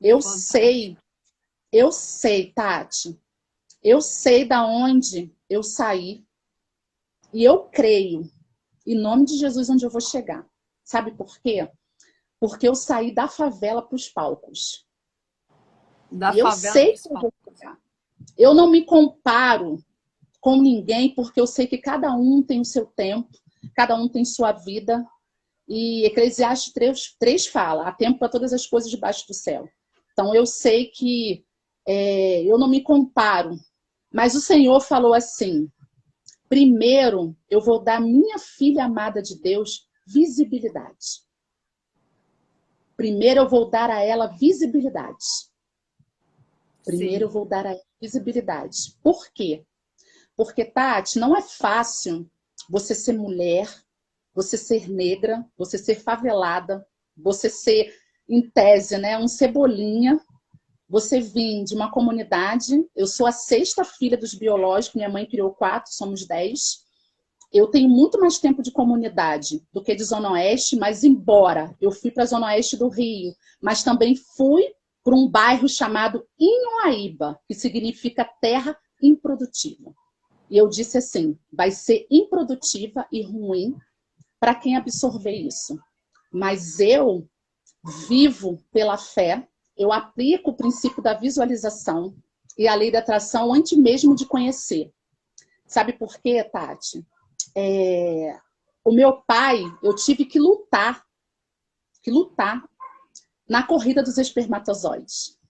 Eu Fantástico. sei, eu sei, Tati. Eu sei da onde eu saí e eu creio, em nome de Jesus, onde eu vou chegar. Sabe por quê? Porque eu saí da favela para os palcos. Da E eu favela para sei os que eu vou palcos. chegar. Eu não me comparo com ninguém, porque eu sei que cada um tem o seu tempo, cada um tem sua vida. E Eclesiastes 3 fala: há tempo para todas as coisas debaixo do céu. Então eu sei que eu não me comparo. Mas o Senhor falou assim: primeiro eu vou dar minha filha amada de Deus visibilidade. Primeiro eu vou dar a ela visibilidade. Primeiro eu Sim, vou dar a ela visibilidade. Por quê? Porque, Tati, não é fácil você ser mulher, você ser negra, você ser favelada, você ser, em tese, né, um cebolinha, você vir de uma comunidade. Eu sou a sexta filha dos biológicos, minha mãe criou 4, somos 10. Eu tenho muito mais tempo de comunidade do que de Zona Oeste, mas embora eu fui para a Zona Oeste do Rio, mas também fui para um bairro chamado Inhoaíba, que significa terra improdutiva. E eu disse assim: vai ser improdutiva e ruim para quem absorver isso. Mas eu vivo pela fé, eu aplico o princípio da visualização e a lei da atração antes mesmo de conhecer. Sabe por quê, Tati? O meu pai, eu tive que lutar na corrida dos espermatozoides.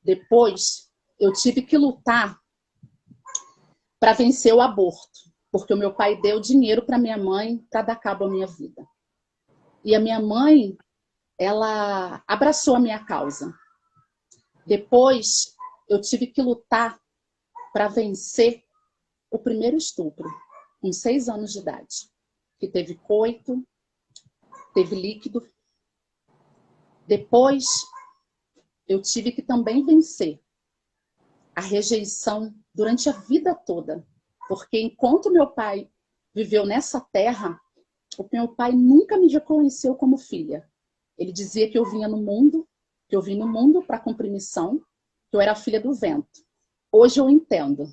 Depois, eu tive que lutar para vencer o aborto, porque o meu pai deu dinheiro para minha mãe para dar cabo à minha vida. E a minha mãe, ela abraçou a minha causa. Depois, eu tive que lutar para vencer o primeiro estupro, com 6 anos de idade, que teve coito, teve líquido. Depois, eu tive que também vencer a rejeição durante a vida toda, porque enquanto meu pai viveu nessa terra, o meu pai nunca me reconheceu como filha. Ele dizia que eu vinha no mundo, que eu vim no mundo para cumprir missão, que eu era filha do vento. Hoje eu entendo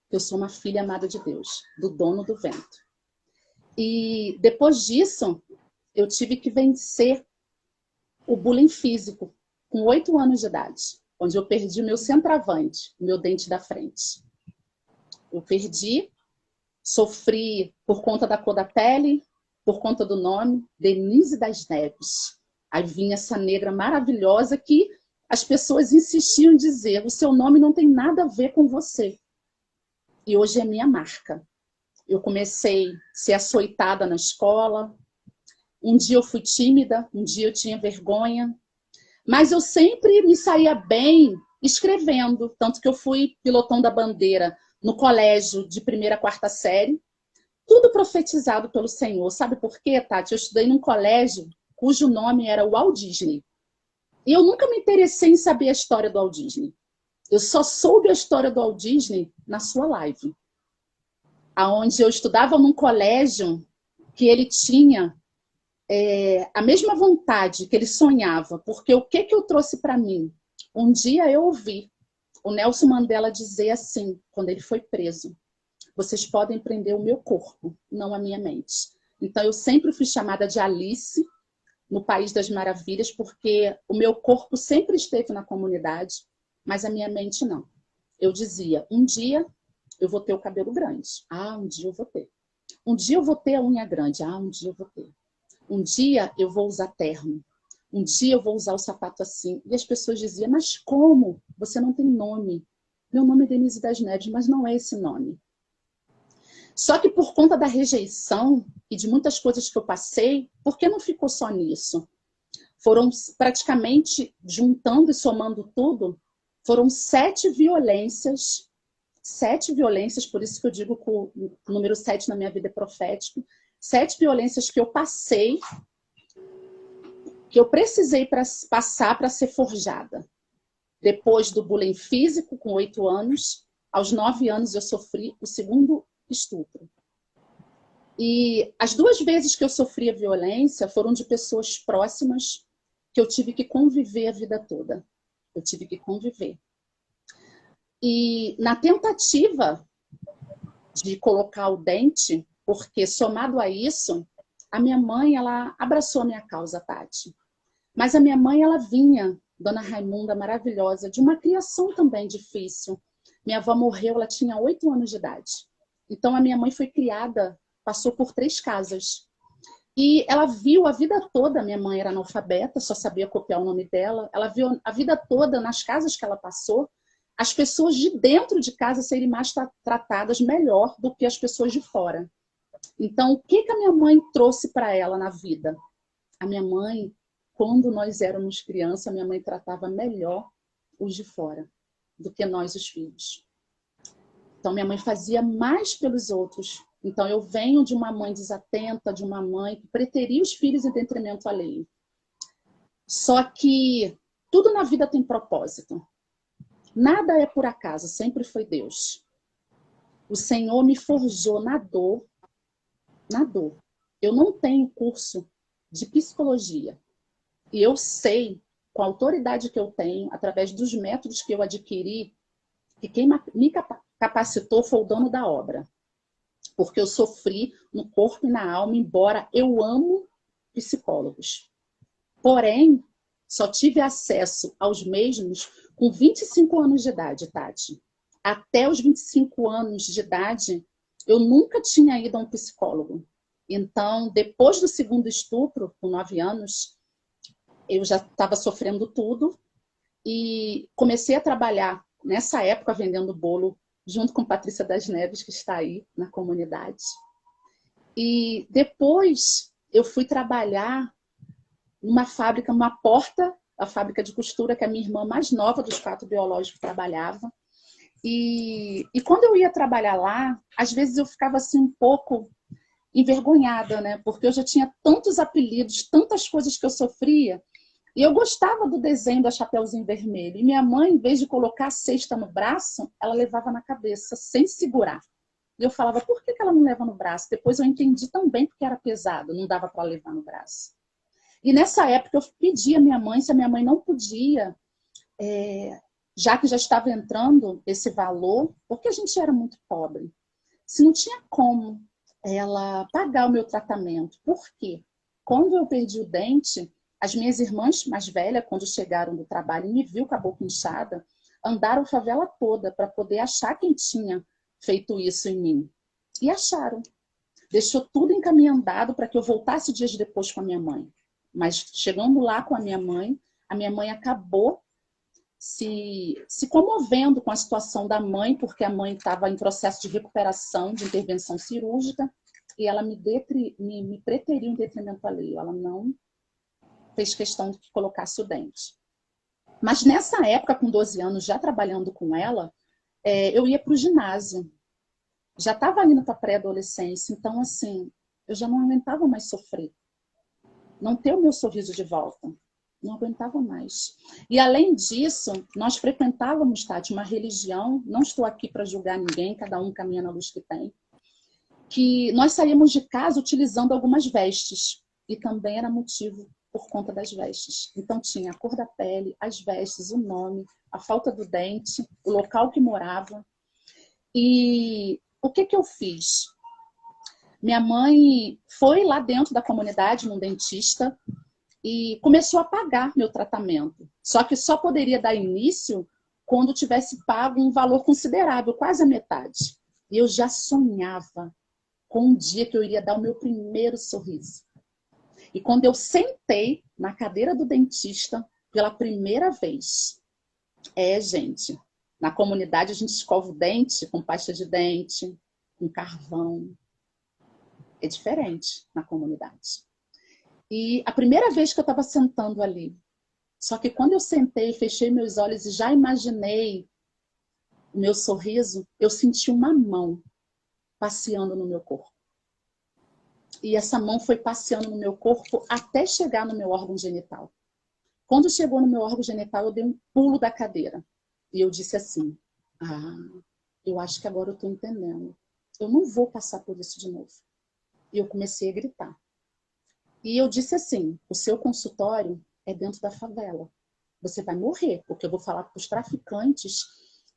que eu sou uma filha amada de Deus, do dono do vento. E depois disso, eu tive que vencer o bullying físico, com 8 anos de idade, onde eu perdi o meu centroavante, o meu dente da frente. Eu perdi, sofri por conta da cor da pele, por conta do nome, Denise das Neves. Aí vinha essa negra maravilhosa que as pessoas insistiam em dizer: o seu nome não tem nada a ver com você. E hoje é minha marca. Eu comecei a ser açoitada na escola. Um dia eu fui tímida, um dia eu tinha vergonha. Mas eu sempre me saía bem escrevendo. Tanto que eu fui pilotão da bandeira no colégio de 1ª a 4ª série. Tudo profetizado pelo Senhor. Sabe por quê, Tati? Eu estudei num colégio cujo nome era Walt Disney. E eu nunca me interessei em saber a história do Walt Disney. Eu só soube a história do Walt Disney na sua live. Onde eu estudava num colégio que ele tinha a mesma vontade que ele sonhava. Porque o que eu trouxe para mim? Um dia eu ouvi o Nelson Mandela dizer assim, quando ele foi preso: vocês podem prender o meu corpo, não a minha mente. Então eu sempre fui chamada de Alice no País das Maravilhas, porque o meu corpo sempre esteve na comunidade, mas a minha mente não. Eu dizia: um dia eu vou ter o cabelo grande. Ah, um dia eu vou ter. Um dia eu vou ter a unha grande. Ah, um dia eu vou ter. Um dia eu vou usar terno. Um dia eu vou usar o sapato assim. E as pessoas diziam: mas como? Você não tem nome. Meu nome é Denise das Neves, mas não é esse nome. Só que por conta da rejeição e de muitas coisas que eu passei, por que não ficou só nisso? Foram praticamente, juntando e somando tudo, foram 7 violências. 7 violências, por isso que eu digo que o número 7 na minha vida é profético. 7 violências que eu passei, que eu precisei passar para ser forjada. Depois do bullying físico, com 8 anos, aos 9 anos eu sofri o segundo estupro. E as 2 vezes que eu sofri a violência foram de pessoas próximas, que eu tive que conviver a vida toda. Eu tive que conviver. E na tentativa de colocar o dente, porque somado a isso, a minha mãe, ela abraçou a minha causa, Tati. Mas a minha mãe, ela vinha, Dona Raimunda, maravilhosa, de uma criação também difícil. Minha avó morreu, ela tinha 8 anos de idade. Então a minha mãe foi criada, passou por 3 casas. E ela viu a vida toda, minha mãe era analfabeta, só sabia copiar o nome dela. Ela viu a vida toda, nas casas que ela passou, as pessoas de dentro de casa serem mais tratadas melhor do que as pessoas de fora. Então, o que a minha mãe trouxe para ela na vida? A minha mãe, quando nós éramos crianças, a minha mãe tratava melhor os de fora do que nós, os filhos. Então, minha mãe fazia mais pelos outros. Então, eu venho de uma mãe desatenta, de uma mãe que preteria os filhos em detrimento alheio. Só que tudo na vida tem propósito. Nada é por acaso, sempre foi Deus. O Senhor me forjou na dor. Na dor. Eu não tenho curso de psicologia. E eu sei, com a autoridade que eu tenho, através dos métodos que eu adquiri, que quem me capacitou foi o dono da obra. Porque eu sofri no corpo e na alma, embora eu amo psicólogos. Porém, só tive acesso aos mesmos com 25 anos de idade, Tati. Até os 25 anos de idade, eu nunca tinha ido a um psicólogo. Então, depois do segundo estupro, com 9 anos, eu já estava sofrendo tudo e comecei a trabalhar, nessa época, vendendo bolo, junto com Patrícia das Neves, que está aí na comunidade. E depois eu fui trabalhar numa fábrica, uma porta, a fábrica de costura, que a minha irmã mais nova dos 4 biológicos trabalhava. E quando eu ia trabalhar lá, às vezes eu ficava assim um pouco envergonhada, né? Porque eu já tinha tantos apelidos, tantas coisas que eu sofria. E eu gostava do desenho da Chapeuzinho Vermelho. E minha mãe, em vez de colocar a cesta no braço, ela levava na cabeça, sem segurar. E eu falava, por que ela não leva no braço? Depois eu entendi também porque era pesado, não dava para levar no braço. E nessa época eu pedi à minha mãe se a minha mãe não podia, já que já estava entrando esse valor, porque a gente era muito pobre, se não tinha como ela pagar o meu tratamento. Por quê? Quando eu perdi o dente, as minhas irmãs mais velhas, quando chegaram do trabalho e me viu com a boca inchada, andaram a favela toda para poder achar quem tinha feito isso em mim. E acharam. Deixou tudo encaminhado para que eu voltasse dias depois com a minha mãe. Mas chegando lá com a minha mãe acabou se comovendo com a situação da mãe, porque a mãe estava em processo de recuperação, de intervenção cirúrgica, e ela me preteriu em detrimento alheio. Ela não fez questão de que colocasse o dente. Mas nessa época, com 12 anos, já trabalhando com ela, eu ia para o ginásio. Já estava indo para a pré-adolescência, então, assim, eu já não aguentava mais sofrer. Não ter o meu sorriso de volta. Não aguentava mais. E, além disso, nós frequentávamos, Tati, uma religião, não estou aqui para julgar ninguém, cada um caminha na luz que tem, que nós saímos de casa utilizando algumas vestes. E também era motivo por conta das vestes. Então, tinha a cor da pele, as vestes, o nome, a falta do dente, o local que morava. E o que eu fiz? Minha mãe foi lá dentro da comunidade, num dentista, e começou a pagar meu tratamento. Só que só poderia dar início quando tivesse pago um valor considerável, quase a metade. E eu já sonhava com um dia que eu iria dar o meu primeiro sorriso. E quando eu sentei na cadeira do dentista, pela primeira vez, gente, na comunidade a gente escova o dente com pasta de dente, com carvão. É diferente na comunidade. E a primeira vez que eu estava sentando ali, só que quando eu sentei, fechei meus olhos e já imaginei o meu sorriso, eu senti uma mão passeando no meu corpo. E essa mão foi passeando no meu corpo até chegar no meu órgão genital. Quando chegou no meu órgão genital, eu dei um pulo da cadeira. E eu disse assim, eu acho que agora eu estou entendendo. Eu não vou passar por isso de novo. E eu comecei a gritar. E eu disse assim, o seu consultório é dentro da favela. Você vai morrer, porque eu vou falar para os traficantes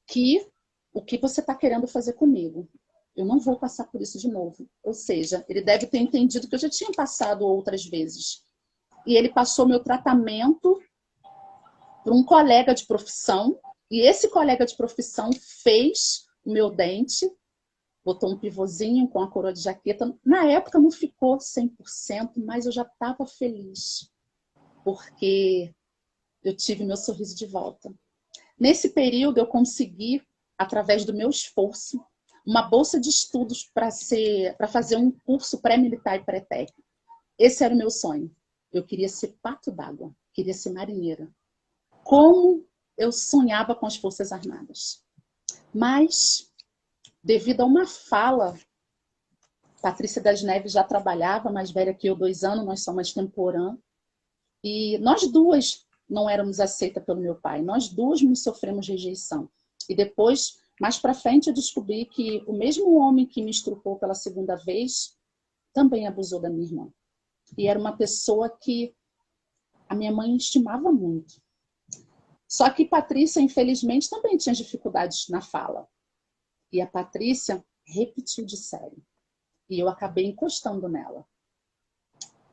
que o que você está querendo fazer comigo. Eu não vou passar por isso de novo. Ou seja, ele deve ter entendido que eu já tinha passado outras vezes. E ele passou meu tratamento para um colega de profissão, e esse colega de profissão fez o meu dente, botou um pivôzinho com a coroa de jaqueta. Na época não ficou 100%, mas eu já estava feliz, porque eu tive meu sorriso de volta. Nesse período eu consegui, através do meu esforço, uma bolsa de estudos para fazer um curso pré-militar e pré-técnico. Esse era o meu sonho. Eu queria ser pato d'água, queria ser marinheira. Como eu sonhava com as Forças Armadas. Mas, devido a uma fala, Patrícia das Neves já trabalhava, mais velha que eu, 2 anos, nós somos temporã, e nós duas não éramos aceitas pelo meu pai, nós duas nos sofremos rejeição. E depois, mais para frente, eu descobri que o mesmo homem que me estrupou pela 2ª vez também abusou da minha irmã. E era uma pessoa que a minha mãe estimava muito. Só que Patrícia, infelizmente, também tinha dificuldades na fala. E a Patrícia repetiu de série. E eu acabei encostando nela.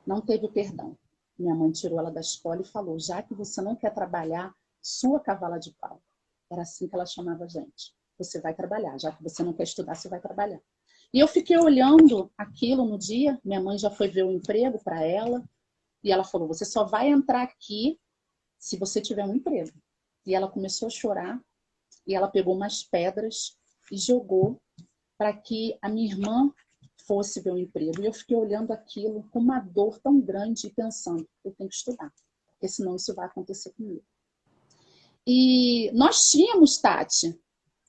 Não teve perdão. Minha mãe tirou ela da escola e falou: já que você não quer trabalhar, sua cavala de pau. Era assim que ela chamava a gente. Você vai trabalhar. Já que você não quer estudar, você vai trabalhar. E eu fiquei olhando aquilo no dia. Minha mãe já foi ver o emprego para ela. E ela falou: você só vai entrar aqui se você tiver um emprego. E ela começou a chorar, e ela pegou umas pedras e jogou para que a minha irmã fosse ver o emprego. E eu fiquei olhando aquilo com uma dor tão grande e pensando: eu tenho que estudar, porque senão isso vai acontecer comigo. E nós tínhamos, Tati,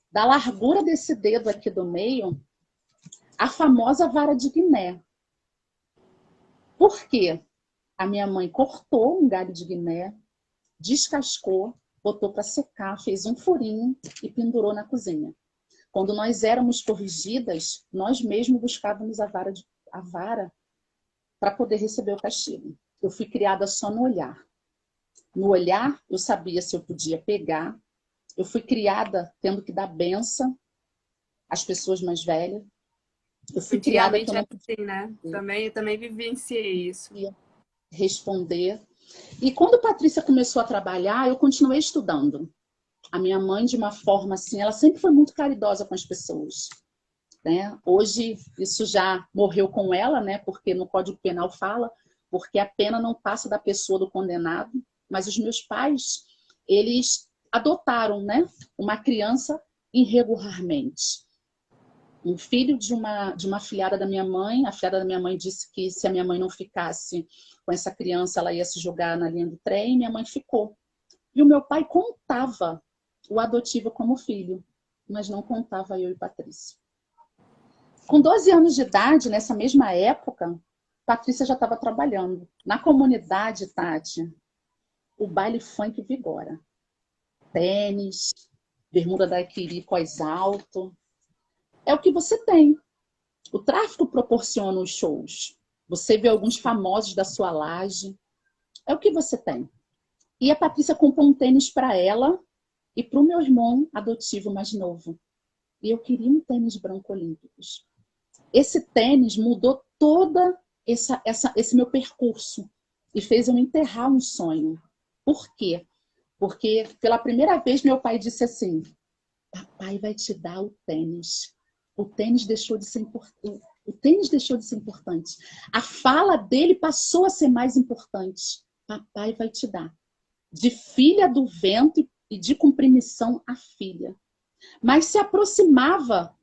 da largura desse dedo aqui do meio, a famosa vara de Guiné. Por quê? A minha mãe cortou um galho de Guiné, descascou, botou para secar, fez um furinho e pendurou na cozinha. Quando nós éramos corrigidas, nós mesmos buscávamos a vara para poder receber o castigo. Eu fui criada só no olhar. No olhar, eu sabia se eu podia pegar. Eu fui criada tendo que dar benção às pessoas mais velhas. Eu fui criada que eu não podia, assim, né? Também vivenciei isso. Responder. E quando Patrícia começou a trabalhar, eu continuei estudando. A minha mãe, de uma forma assim, ela sempre foi muito caridosa com as pessoas. Né? Hoje, isso já morreu com ela, né? Porque no Código Penal fala, porque a pena não passa da pessoa do condenado. Mas os meus pais, eles adotaram, né, uma criança irregularmente. Um filho de uma afilhada da minha mãe. A afilhada da minha mãe disse que se a minha mãe não ficasse com essa criança, ela ia se jogar na linha do trem. Minha mãe ficou. E o meu pai contava o adotivo como filho, mas não contava eu e Patrícia. Com 12 anos de idade, nessa mesma época, Patrícia já estava trabalhando. Na comunidade, Tati, o baile funk vigora. Tênis, bermuda daiquiri cós alto. É o que você tem. O tráfico proporciona os shows. Você vê alguns famosos da sua laje. É o que você tem. E a Patrícia comprou um tênis para ela e para o meu irmão adotivo mais novo. E eu queria um tênis branco olímpicos. Esse tênis mudou toda esse meu percurso e fez eu enterrar um sonho. Por quê? Porque pela primeira vez meu pai disse assim: papai vai te dar o tênis. O tênis deixou de ser importante. O tênis deixou de ser importante. A fala dele passou a ser mais importante. Papai vai te dar. De filha do vento e de comprimição a filha. Mas se aproximava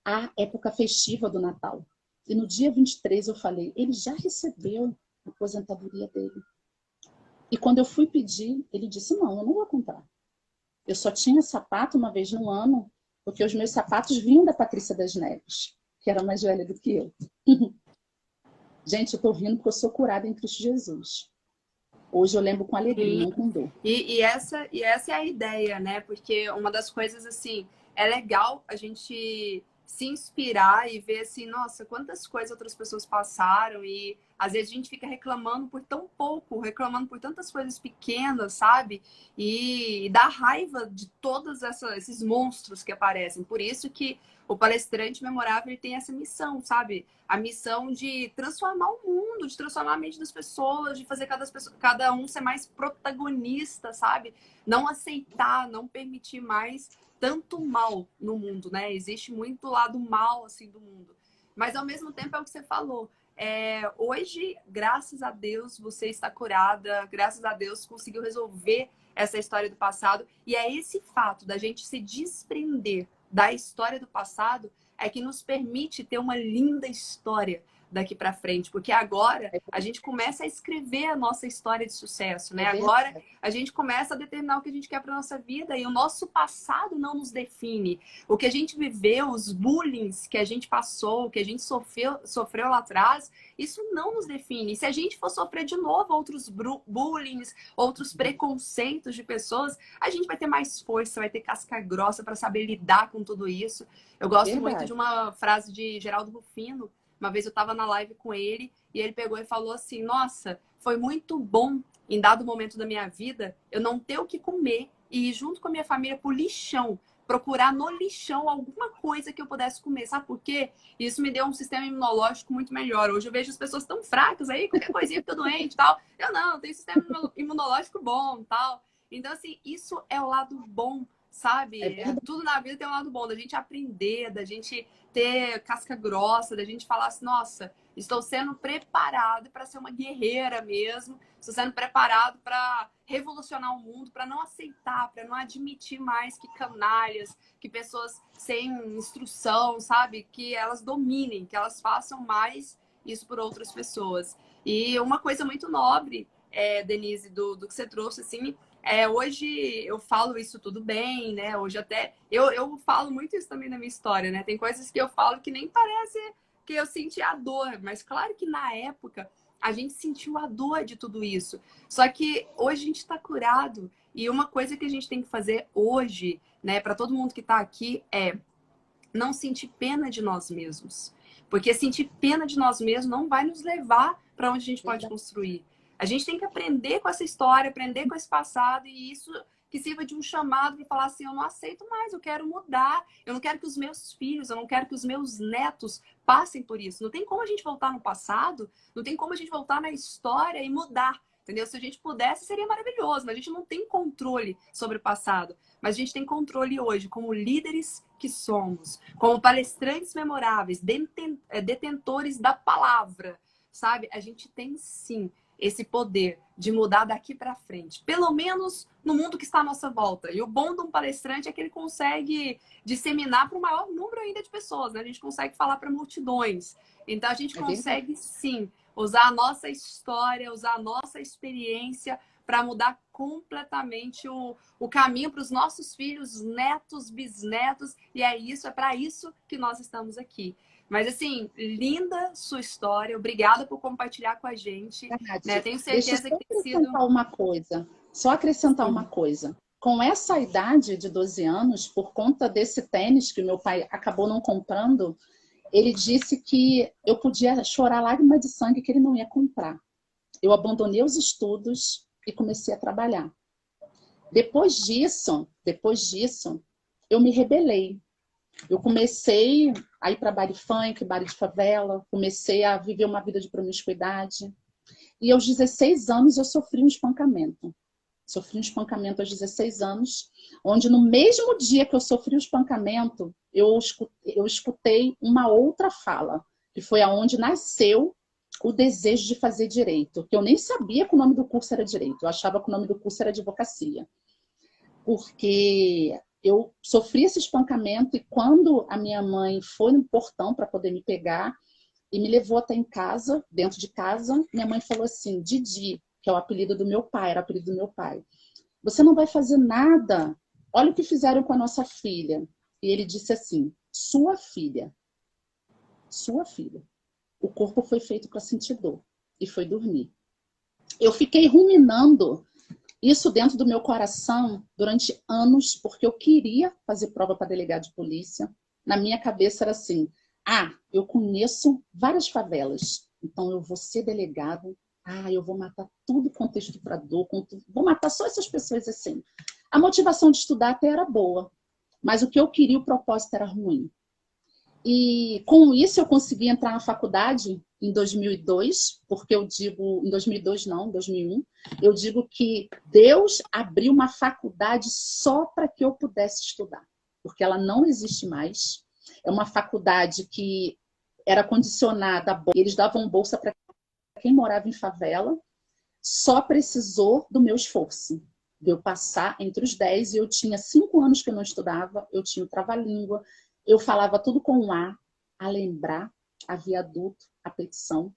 a época festiva do Natal. E no dia 23 eu falei: ele já recebeu a aposentadoria dele. E quando eu fui pedir, ele disse: não, eu não vou comprar. Eu só tinha sapato uma vez no ano, porque os meus sapatos vinham da Patrícia das Neves, que era mais velha do que eu. Gente, eu tô rindo porque eu sou curada em Cristo Jesus. Hoje eu lembro com alegria, não com dor. E essa é a ideia, né? Porque uma das coisas, assim, é legal a gente se inspirar e ver assim, nossa, quantas coisas outras pessoas passaram e às vezes a gente fica reclamando por tão pouco, reclamando por tantas coisas pequenas, sabe? E dá raiva de todos esses monstros que aparecem. Por isso que o palestrante memorável ele tem essa missão, sabe? A missão de transformar o mundo, de transformar a mente das pessoas, de fazer cada um ser mais protagonista, sabe? Não aceitar, não permitir mais tanto mal no mundo, né? Existe muito lado mal, assim, do mundo. Mas, ao mesmo tempo, é o que você falou. Hoje, graças a Deus, você está curada. Graças a Deus, conseguiu resolver essa história do passado. E é esse fato da gente se desprender da história do passado é que nos permite ter uma linda história daqui para frente, porque agora a gente começa a escrever a nossa história de sucesso, né? Agora a gente começa a determinar o que a gente quer para nossa vida e o nosso passado não nos define. O que a gente viveu, os bullying que a gente passou, que a gente sofreu lá atrás, isso não nos define. E se a gente for sofrer de novo outros bullying, outros preconceitos de pessoas, a gente vai ter mais força, vai ter casca grossa para saber lidar com tudo isso. Eu gosto muito de uma frase de Geraldo Rufino. Uma vez eu estava na live com ele e ele pegou e falou assim, nossa, foi muito bom em dado momento da minha vida eu não ter o que comer e ir junto com a minha família pro lixão, procurar no lixão alguma coisa que eu pudesse comer. Sabe por quê? Isso me deu um sistema imunológico muito melhor. Hoje eu vejo as pessoas tão fracas aí, qualquer coisinha fica doente e tal. Eu não, eu tenho sistema imunológico bom e tal. Então, assim, isso é o lado bom, sabe? Tudo na vida tem um lado bom, da gente aprender, da gente ter casca grossa, da gente falar assim, nossa, estou sendo preparado para ser uma guerreira mesmo, estou sendo preparado para revolucionar o mundo, para não aceitar, para não admitir mais que canalhas, que pessoas sem instrução, sabe? Que elas dominem, que elas façam mais isso por outras pessoas. E uma coisa muito nobre, Denise, do que você trouxe, assim, hoje eu falo isso tudo bem, né? Hoje até eu falo muito isso também na minha história, né? Tem coisas que eu falo que nem parece que eu senti a dor, mas claro que na época a gente sentiu a dor de tudo isso. Só que hoje a gente está curado e uma coisa que a gente tem que fazer hoje, né, para todo mundo que está aqui é não sentir pena de nós mesmos. Porque sentir pena de nós mesmos não vai nos levar para onde a gente pode construir. A gente tem que aprender com essa história, aprender com esse passado e isso que sirva de um chamado para falar assim, eu não aceito mais, eu quero mudar, eu não quero que os meus filhos, eu não quero que os meus netos passem por isso. Não tem como a gente voltar no passado, não tem como a gente voltar na história e mudar, entendeu? Se a gente pudesse, seria maravilhoso, mas a gente não tem controle sobre o passado. Mas a gente tem controle hoje, como líderes que somos, como palestrantes memoráveis, detentores da palavra, sabe? A gente tem sim esse poder de mudar daqui para frente, pelo menos no mundo que está à nossa volta. E o bom de um palestrante é que ele consegue disseminar para o maior número ainda de pessoas, né? A gente consegue falar para multidões. Então a gente consegue sim usar a nossa história, usar a nossa experiência para mudar completamente o caminho para os nossos filhos, netos, bisnetos. E é para isso que nós estamos aqui. Mas, assim, linda sua história. Obrigada por compartilhar com a gente. Né? Tenho certeza que tem sido... Só acrescentar uma coisa. Com essa idade de 12 anos, por conta desse tênis que meu pai acabou não comprando, ele disse que eu podia chorar lágrima de sangue que ele não ia comprar. Eu abandonei os estudos e comecei a trabalhar. Depois disso, eu me rebelei. Eu comecei a ir para baile funk, baile de favela, comecei a viver uma vida de promiscuidade. E aos 16 anos eu sofri um espancamento. Sofri um espancamento aos 16 anos, onde no mesmo dia que eu sofri o espancamento, eu escutei uma outra fala, que foi aonde nasceu o desejo de fazer direito, que eu nem sabia que o nome do curso era direito, eu achava que o nome do curso era advocacia. Porque eu sofri esse espancamento e quando a minha mãe foi no portão para poder me pegar e me levou até em casa, dentro de casa, minha mãe falou assim, Didi, que é o apelido do meu pai, era o apelido do meu pai, você não vai fazer nada, olha o que fizeram com a nossa filha. E ele disse assim, sua filha, o corpo foi feito para sentir dor e foi dormir. Eu fiquei ruminando isso dentro do meu coração durante anos, porque eu queria fazer prova para delegado de polícia. na minha cabeça era assim, eu conheço várias favelas, então eu vou ser delegado, eu vou matar tudo quanto é estuprador, vou matar só essas pessoas assim. A motivação de estudar até era boa, mas o que eu queria, o propósito era ruim. E com isso eu consegui entrar na faculdade em 2002, porque eu digo, em 2002 não, em 2001, eu digo que Deus abriu uma faculdade só para que eu pudesse estudar, porque ela não existe mais. É uma faculdade que era condicionada, eles davam bolsa para quem morava em favela, só precisou do meu esforço, de eu passar entre os 10, e eu tinha 5 anos que eu não estudava, eu tinha o trava-língua, eu falava tudo com um a lembrar, a viaduto, a petição.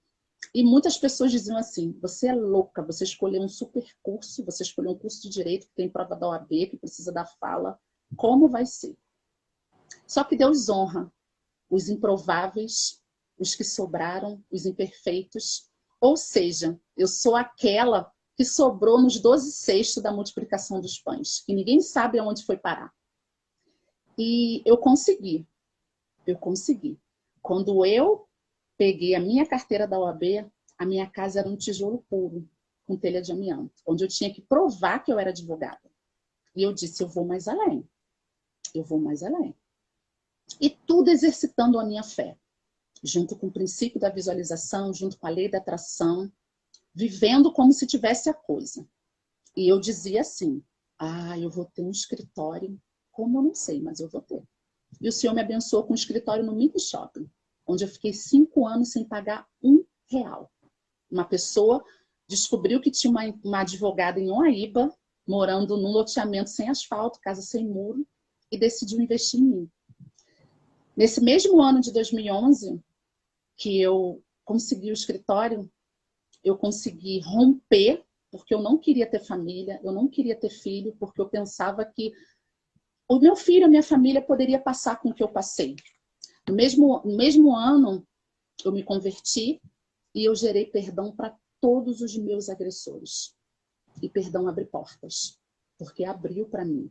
E muitas pessoas diziam assim, você é louca, você escolheu um super curso, você escolheu um curso de direito que tem prova da OAB, que precisa da fala, como vai ser? Só que Deus honra os improváveis, os que sobraram, os imperfeitos. Ou seja, eu sou aquela que sobrou nos 12 sextos da multiplicação dos pães, que ninguém sabe aonde foi parar. E eu consegui. Quando eu peguei a minha carteira da OAB, a minha casa era um tijolo puro, com telha de amianto, onde eu tinha que provar que eu era advogada. E eu disse, eu vou mais além. Eu vou mais além. E tudo exercitando a minha fé, junto com o princípio da visualização, junto com a lei da atração, vivendo como se tivesse a coisa. E eu dizia assim, eu vou ter um escritório, como eu não sei, mas eu vou ter. E o Senhor me abençoou com um escritório no Mini Shopping, onde eu fiquei 5 anos sem pagar R$ 1. Uma pessoa descobriu que tinha uma advogada em Oaíba, morando num loteamento sem asfalto, casa sem muro, e decidiu investir em mim. Nesse mesmo ano de 2011, que eu consegui o escritório, eu consegui romper, porque eu não queria ter família, eu não queria ter filho, porque eu pensava que o meu filho, a minha família, poderia passar com o que eu passei. No mesmo ano, eu me converti e eu gerei perdão para todos os meus agressores. E perdão abre portas, porque abriu para mim.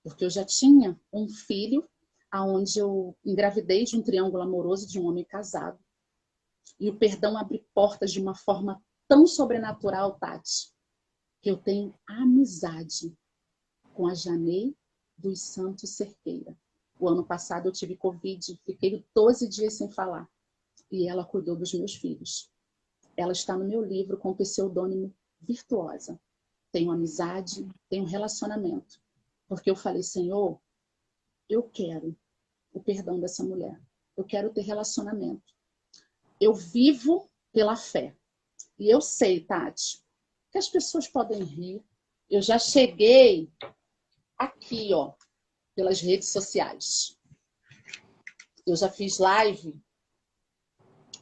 Porque eu já tinha um filho, onde eu engravidei de um triângulo amoroso de um homem casado. E o perdão abre portas de uma forma tão sobrenatural, Tati, que eu tenho amizade com a Janei dos Santos Cerqueira. O ano passado eu tive Covid, fiquei 12 dias sem falar. E ela cuidou dos meus filhos. Ela está no meu livro com o pseudônimo Virtuosa. Tenho amizade, tenho relacionamento. Porque eu falei, Senhor, eu quero o perdão dessa mulher. Eu quero ter relacionamento. Eu vivo pela fé. E eu sei, Tati, que as pessoas podem rir. Eu já cheguei aqui, pelas redes sociais. Eu já fiz live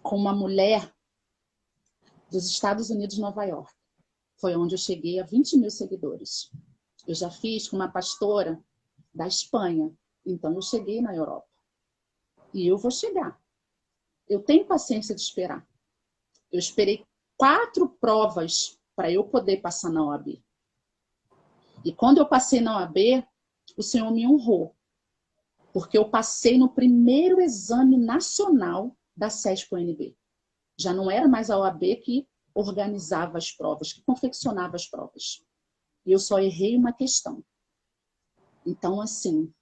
com uma mulher dos Estados Unidos, Nova York. Foi onde eu cheguei a 20 mil seguidores. Eu já fiz com uma pastora da Espanha. Então, eu cheguei na Europa. E eu vou chegar. Eu tenho paciência de esperar. Eu esperei 4 provas para eu poder passar na OAB. E quando eu passei na OAB, o Senhor me honrou. Porque eu passei no primeiro exame nacional da SESP-UNB. Já não era mais a OAB que organizava as provas, que confeccionava as provas. E eu só errei uma questão. Então, assim,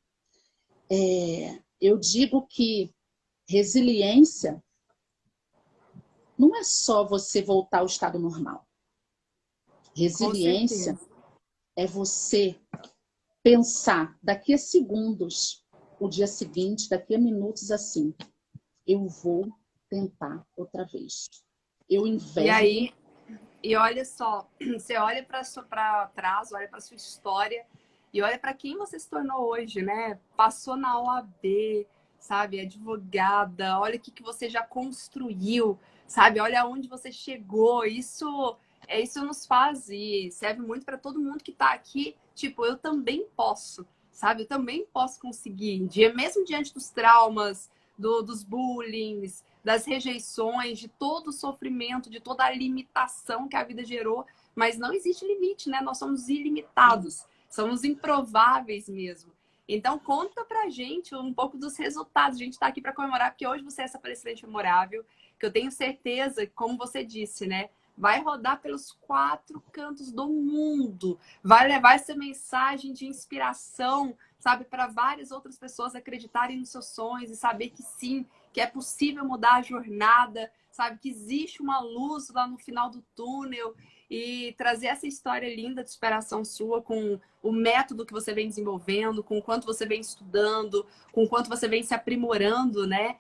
eu digo que resiliência não é só você voltar ao estado normal. Resiliência é você pensar daqui a segundos, o dia seguinte, daqui a minutos, assim, eu vou tentar outra vez. Eu invejo. E aí, olha só, você olha para trás, olha para sua história e olha para quem você se tornou hoje, né? Passou na OAB, sabe? Advogada, olha o que você já construiu, sabe? Olha onde você chegou. Isso nos faz e serve muito para todo mundo que está aqui. Tipo, eu também posso, sabe? Eu também posso conseguir, mesmo diante dos traumas, dos bullying, das rejeições, de todo o sofrimento, de toda a limitação que a vida gerou. Mas não existe limite, né? Nós somos ilimitados, somos improváveis mesmo. Então, conta pra gente um pouco dos resultados. A gente está aqui para comemorar, porque hoje você é essa palestrante memorável, que eu tenho certeza, como você disse, né? Vai rodar pelos 4 cantos do mundo. Vai levar essa mensagem de inspiração, sabe, para várias outras pessoas acreditarem nos seus sonhos e saber que sim, que é possível mudar a jornada, sabe, que existe uma luz lá no final do túnel e trazer essa história linda de superação sua com o método que você vem desenvolvendo, com o quanto você vem estudando, com o quanto você vem se aprimorando, né?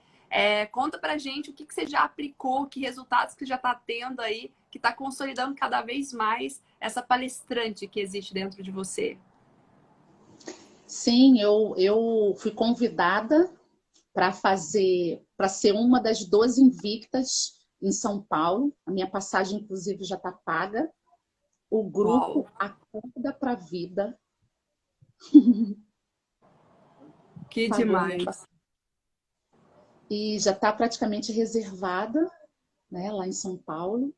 Conta pra gente o que você já aplicou, que resultados que já está tendo aí, que está consolidando cada vez mais essa palestrante que existe dentro de você. Sim, eu fui convidada para ser uma das 12 invictas em São Paulo. A minha passagem, inclusive, já está paga. O grupo Uau. Acorda para a Vida. Que Pagou a demais. minha passagem. E já está praticamente reservada, né, lá em São Paulo,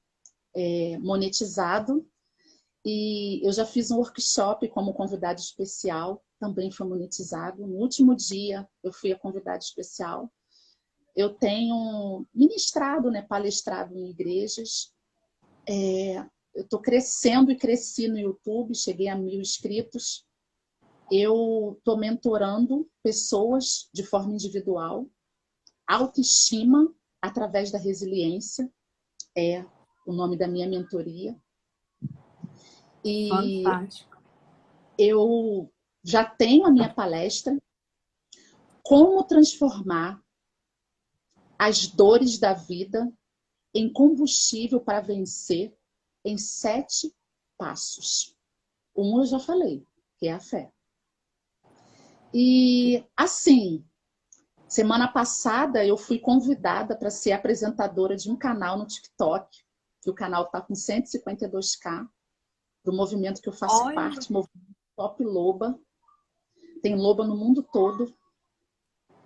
monetizado. E eu já fiz um workshop como convidada especial, também foi monetizado. No último dia, eu fui a convidada especial. Eu tenho ministrado, né, palestrado em igrejas. Eu estou crescendo e cresci no YouTube, cheguei a 1.000 inscritos. Eu estou mentorando pessoas de forma individual. Autoestima através da resiliência é o nome da minha mentoria. E Fantástico. eu já tenho a minha palestra Como transformar as dores da vida em combustível para vencer em 7 passos. Um eu já falei, que é a fé. E assim, semana passada eu fui convidada para ser apresentadora de um canal no TikTok, que o canal está com 152k, do movimento que eu faço parte, movimento Top Loba. Tem loba no mundo todo.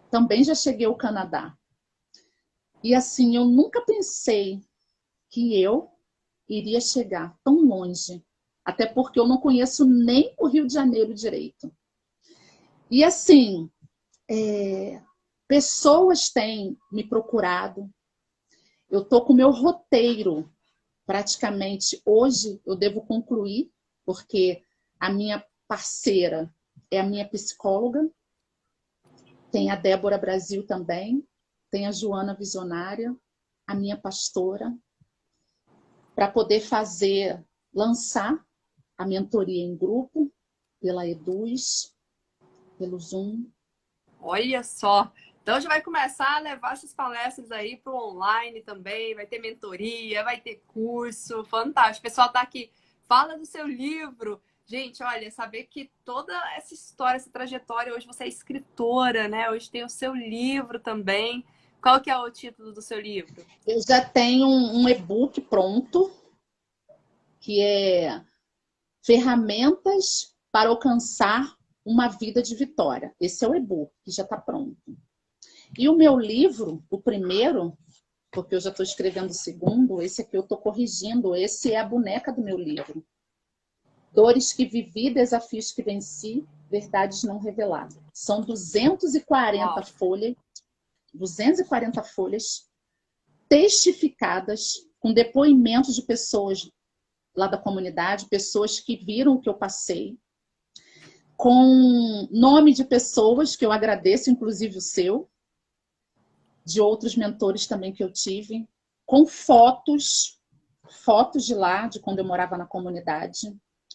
Também já cheguei ao Canadá. E assim, eu nunca pensei que eu iria chegar tão longe. Até porque eu não conheço nem o Rio de Janeiro direito. E assim, pessoas têm me procurado. Eu estou com o meu roteiro praticamente. Hoje eu devo concluir, porque a minha parceira é a minha psicóloga. Tem a Débora Brasil também. Tem a Joana Visionária, a minha pastora, para poder lançar a mentoria em grupo, pela Eduz, pelo Zoom. Olha só. Então já vai começar a levar essas palestras aí para o online também, vai ter mentoria, vai ter curso, fantástico. O pessoal tá aqui, fala do seu livro. Gente, olha, saber que toda essa história, essa trajetória, hoje você é escritora, né? Hoje tem o seu livro também. Qual que é o título do seu livro? Eu já tenho um e-book pronto, que é Ferramentas para alcançar uma vida de vitória. Esse é o e-book, que já está pronto. E o meu livro, o primeiro, porque eu já estou escrevendo o segundo, esse aqui eu estou corrigindo, esse é a boneca do meu livro. Dores que vivi, desafios que venci, verdades não reveladas. São 240 folhas, 240 folhas testificadas, com depoimentos de pessoas lá da comunidade, pessoas que viram o que eu passei, com nome de pessoas que eu agradeço, inclusive o seu, de outros mentores também que eu tive, com fotos de lá, de quando eu morava na comunidade,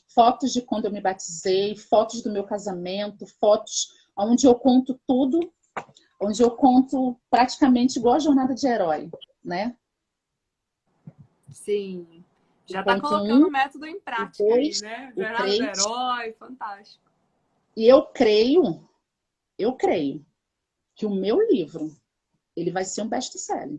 fotos de quando eu me batizei, fotos do meu casamento, fotos onde eu conto tudo, onde eu conto praticamente igual a jornada de herói, né? Sim. Já está colocando o método em prática o aí, 2, né? o Jornada do 3. herói, fantástico. E eu creio que o meu livro, ele vai ser um best-seller.